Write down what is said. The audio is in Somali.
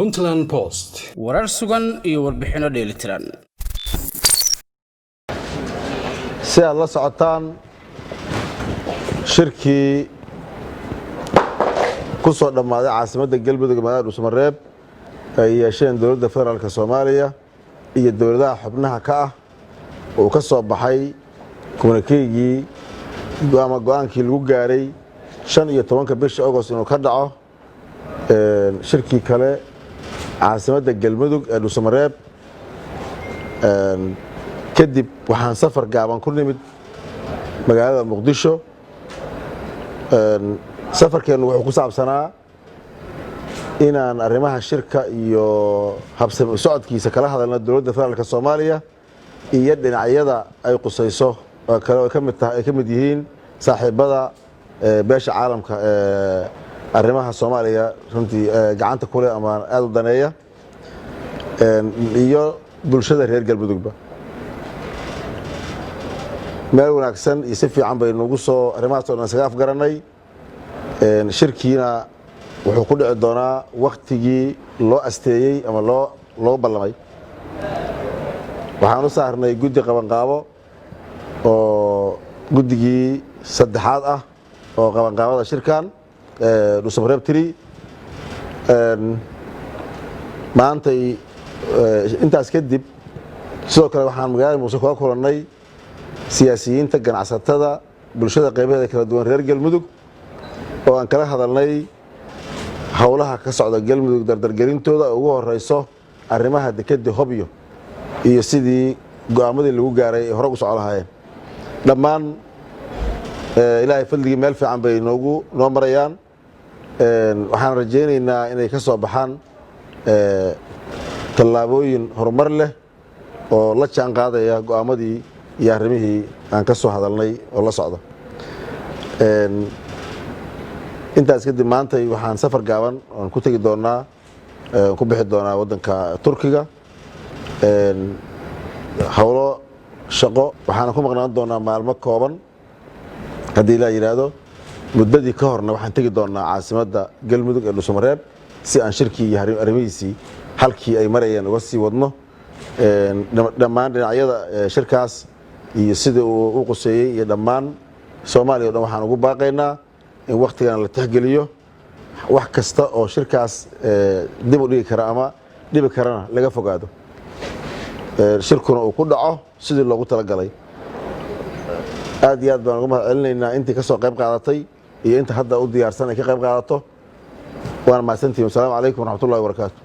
Puntland Post. warar sugan iyo warbixino dheelitiran. si aad la socotaan shirkii ku soo dhammaaday caasimadda galmudug magaalada Dhuusamareeb ay yeesheen dowladda federaalka Soomaaliya iyo dowladaha xubnaha ka ah oo ka soo baxay kumankeegii go'aankii lagu gaaray 15 bisha August inuu ka dhaco shirkii kale caasimadda galmudug ee Dhuusamareeb kadib waxaan safar gaaban ku nimid magaalada Muqdisho safarkeenu wuxuu ku saabsanaa inaan arrimaha shirka iyo habsami socodkiisa kala hadalno dowladda federaalka Soomaaliya iyo dhinacyada ay qusayso kale oo ka mid yihiin saaxiibada beesha caalamka arrimaha Soomaaliya runtii gacanta ku leh ama aad u daneeya iyo bulshada reer galmudugba meel wanaagsan iyo si fiican bay nagu soo arrimahaas oo naga afgaranay shirkiina wuxuu ku dhici doonaa waqtigii loo asteeyay ama loo ballamay waxaan u saarnay guddi qabanqaabo oo guddigii saddexaad ah oo qabanqaabada shirkan Dhuusamareeb 3 maantay intaas kadib sidoo kale waxaan magaalada Muqdisho ka kulannay siyaasiyiinta ganacsatada bulshada qaybaheeda kala duwan reer galmudug oo aan kala hadalnay hawlaha ka socda galmudug dardargelintooda ugu horeyso arrimaha dekedda Hobyo iyo sidii go'aamadii lagu gaaray hore u socon lahaayeen dhammaan ilaahay fadligii meel fiican bay noo marayaan waxaan rajaynaynaa inay ka soo baxaan tallaabooyin horumar leh oo la jaan qaadaya go'aamadii iyo arrimihii aan ka soo hadalnay oo la socda intaas kadib maantay waxaan safar gaaban oo ku tagi doonaa ku bixi doonaa waddanka Turkiga hawlo shaqo waxaan ku maqnaan doonaa maalmo kooban haddii la yiraahdo muddadii ka horna waxaan tagi doonaa caasimadda galmudug ee Dhuusamareeb si aan shirkii iyo arrimihiisii halkii ay marayeen uga sii wadno dhammaan dhinacyada shirkaas iyo sida uu u qoseeyay iyo dhammaan Soomaaliya oo dhan waxaan ugu baaqaynaa in waqtigan la tixgeliyo wax kasta oo shirkaas dib u dhigi kara ama dhibi karana laga fogaado shirkuna uu ku dhaco sidii loogu talagalay aad iyo aad baan uga mahadcelinaynaa intii ka soo qayb qaadatay iyo inta hadda u diyaarsan ay ka qayb qaadato waan mahadsantihiin. Assalaamu calaykum waraxmatullaahi wabarakaatuh.